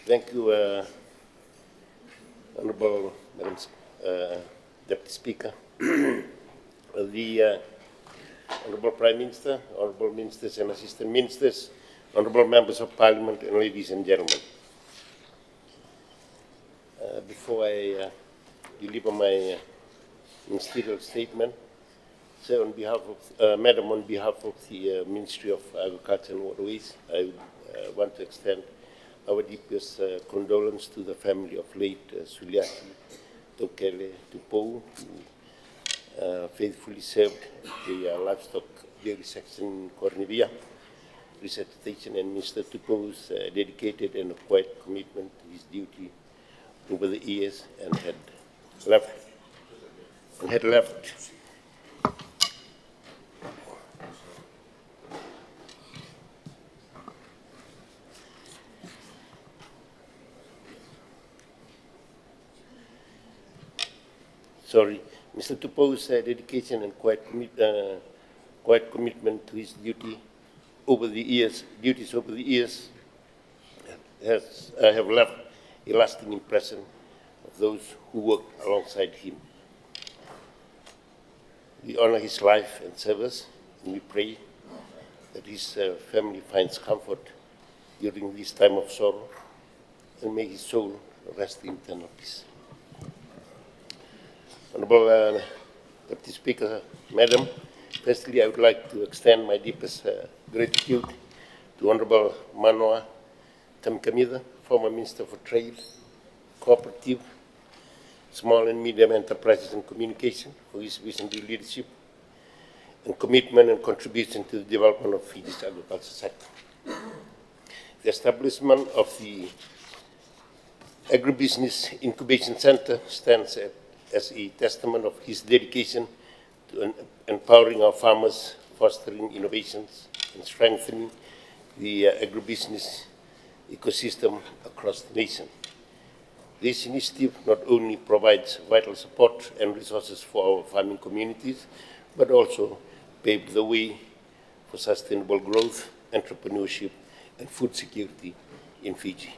Thank you, Honorable Madam Deputy Speaker. The Honorable Prime Minister, Honorable Ministers and Assistant Ministers, Honorable Members of Parliament, and ladies and gentlemen. Before I deliver my ministerial statement, so on behalf of, Madam, on behalf of the Ministry of Agriculture and Waterways, I want to extend our deepest condolence to the family of late Suliaki Tokele Tupou, who faithfully served the livestock dairy section in Cornevia. Resuscitation and Mr. Tupou's dedicated and quiet commitment to his duty over the years and had left. Mr. Tupou's dedication and quiet commitment to his duties over the years have left a lasting impression of those who worked alongside him. We honor his life and service, and we pray that his family finds comfort during this time of sorrow, and may his soul rest in eternal peace. Honorable Deputy Speaker, Madam, firstly I would like to extend my deepest gratitude to Honorable Manoa Tamkamida, former Minister for Trade, Cooperative, Small and Medium Enterprises and Communication, for his visionary leadership and commitment and contribution to the development of Fiji's agriculture sector. The establishment of the Agribusiness Incubation Center stands as a testament of his dedication to empowering our farmers, fostering innovations, and strengthening the agribusiness ecosystem across the nation. This initiative not only provides vital support and resources for our farming communities, but also paves the way for sustainable growth, entrepreneurship, and food security in Fiji.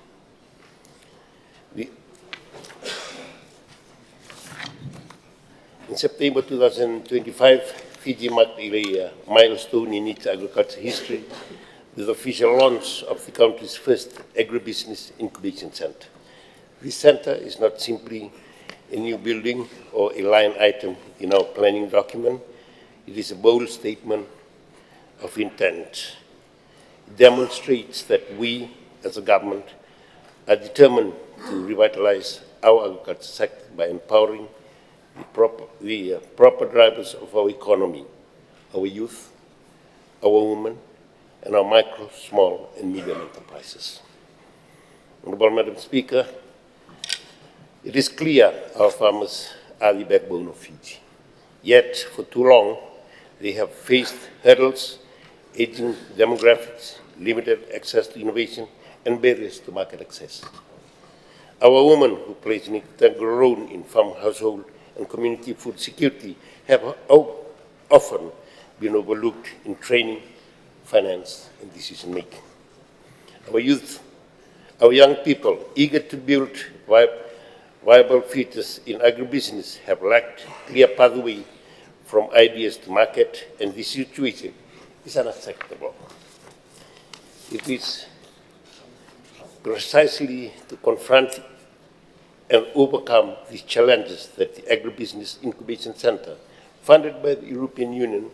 In September 2025, Fiji marked a milestone in its agriculture history with the official launch of the country's first agribusiness incubation center. This center is not simply a new building or a line item in our planning document. It is a bold statement of intent. It demonstrates that we, as a government, are determined to revitalize our agriculture sector by empowering the proper drivers of our economy, our youth, our women, and our micro, small, and medium enterprises. Honorable Madam Speaker, it is clear our farmers are the backbone of Fiji. Yet, for too long, they have faced hurdles, aging demographics, limited access to innovation, and barriers to market access. Our women, who play an integral role in farm, household, and community food security, have often been overlooked in training, finance, and decision-making. Our youth, our young people, eager to build viable futures in agribusiness, have lacked clear pathway from ideas to market, and this situation is unacceptable. It is precisely to confront and overcome these challenges that the Agribusiness Incubation Center, funded by the European Union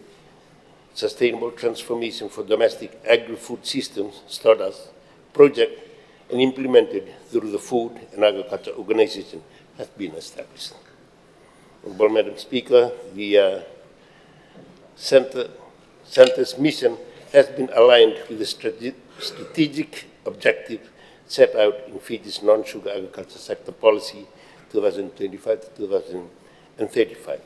Sustainable Transformation for Domestic Agri-Food Systems, STARDAS, project and implemented through the Food and Agriculture Organization, has been established. Honorable Madam Speaker, the Center's mission has been aligned with the strategic objective set out in Fiji's non-sugar agriculture sector policy 2025 to 2035.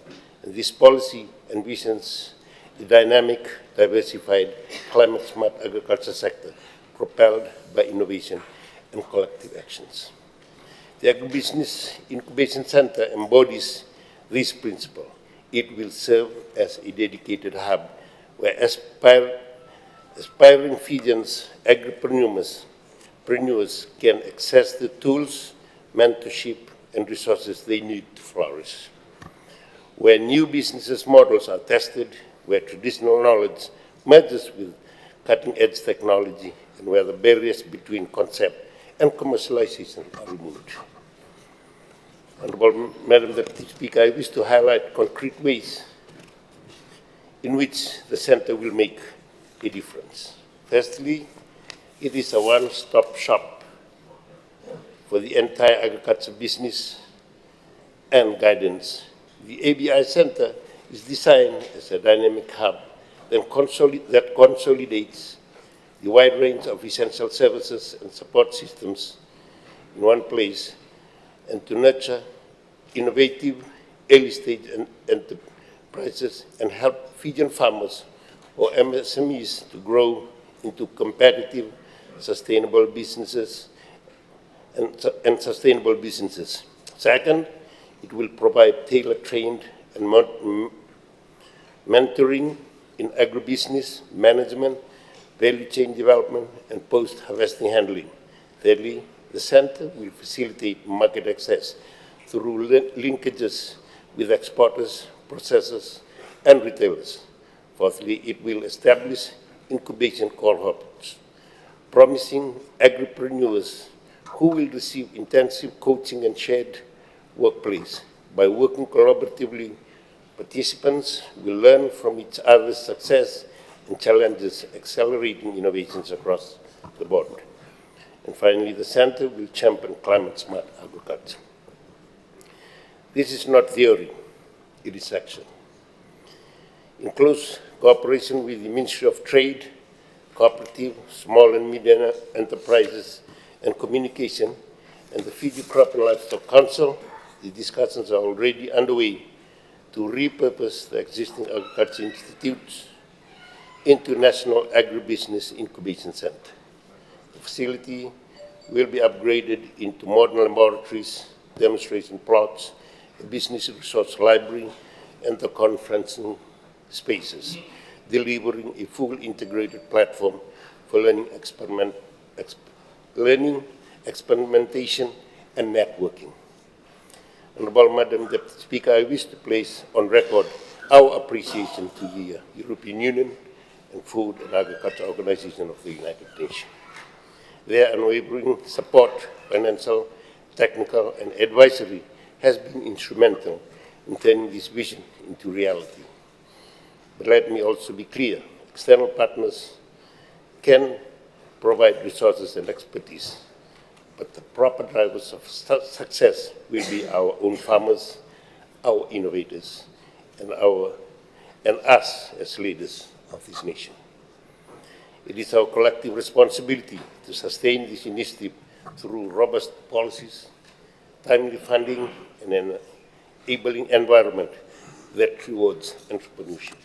And this policy envisions a dynamic, diversified, climate-smart agriculture sector propelled by innovation and collective actions. The Agribusiness Incubation Center embodies this principle. It will serve as a dedicated hub where aspiring Fijians, agripreneurs, agripreneurs can access the tools, mentorship, and resources they need to flourish. Where new business models are tested, where traditional knowledge merges with cutting-edge technology, and where the barriers between concept and commercialization are removed. Honorable Madam Deputy Speaker, I wish to highlight concrete ways in which the Centre will make a difference. Firstly, it is a one-stop shop for the entire agriculture business and guidance. The ABI Centre is designed as a dynamic hub that consolidates the wide range of essential services and support systems in one place, and to nurture innovative early-stage enterprises and help Fijian farmers or MSMEs to grow into competitive, sustainable businesses and sustainable businesses. Second, it will provide tailor-trained and mentoring in agribusiness management, value chain development, and post-harvesting handling. Thirdly, the Centre will facilitate market access through linkages with exporters, processors, and retailers. Fourthly, it will establish incubation cohorts, promising agripreneurs who will receive intensive coaching and shared workplace. By working collaboratively, participants will learn from each other's success and challenges, accelerating innovations across the board. And finally, the Centre will champion climate-smart agriculture. This is not theory, it is action. In close cooperation with the Ministry of Trade, Cooperative, Small and Medium Enterprises and Communication, and the Fiji Crop and Livestock Council, the discussions are already underway to repurpose the existing agriculture institutes into National Agribusiness Incubation Centre. The facility will be upgraded into modern laboratories, demonstration plots, a business resource library, and the conferencing spaces, delivering a full integrated platform for learning, experimentation, and networking. Honorable Madam Deputy Speaker, I wish to place on record our appreciation to the European Union and Food and Agriculture Organization of the United Nations. Their unwavering support, financial, technical, and advisory, has been instrumental in turning this vision into reality. But let me also be clear, external partners can provide resources and expertise, but the proper drivers of success will be our own farmers, our innovators, and us as leaders of this nation. It is our collective responsibility to sustain this initiative through robust policies, timely funding, and an enabling environment that rewards entrepreneurship.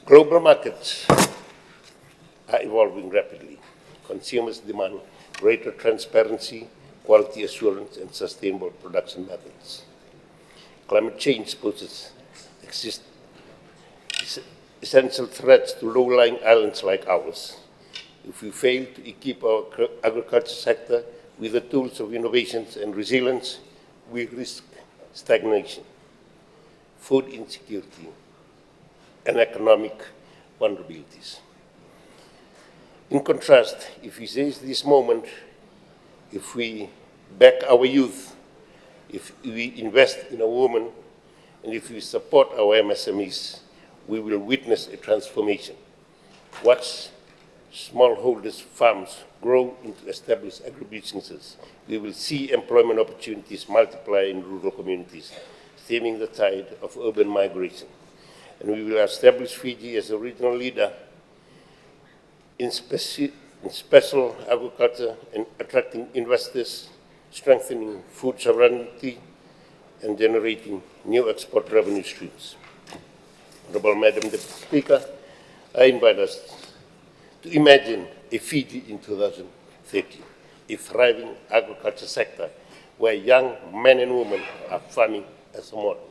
Global markets are evolving rapidly. Consumers demand greater transparency, quality assurance, and sustainable production methods. Climate change poses essential threats to low-lying islands like ours. If we fail to equip our agriculture sector with the tools of innovations and resilience, we risk stagnation, food insecurity, and economic vulnerabilities. In contrast, if we seize this moment, if we back our youth, if we invest in a woman, and if we support our MSMEs, we will witness a transformation. Watch smallholders' farms grow into established agribusinesses. We will see employment opportunities multiply in rural communities, stemming the tide of urban migration. And we will establish Fiji as a regional leader in special agriculture and attracting investors, strengthening food sovereignty, and generating new export revenue streams. Honorable Madam Deputy Speaker, I invite us to imagine a Fiji in 2030, a thriving agriculture sector where young men and women are farming as a model.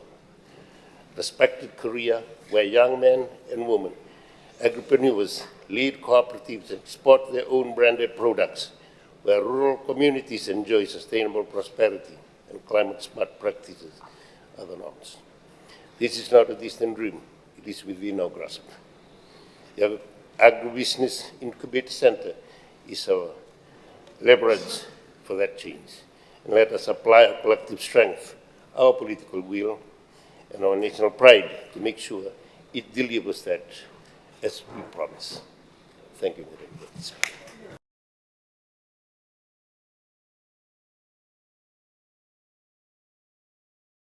Respected career where young men and women, agripreneurs, lead cooperatives and export their own branded products, where rural communities enjoy sustainable prosperity and climate-smart practices are the norms. This is not a distant dream. It is within our grasp. The Agribusiness Incubator Center is our leverage for that change. And let us apply our collective strength, our political will, and our national pride to make sure it delivers that as we promise. Thank you very much.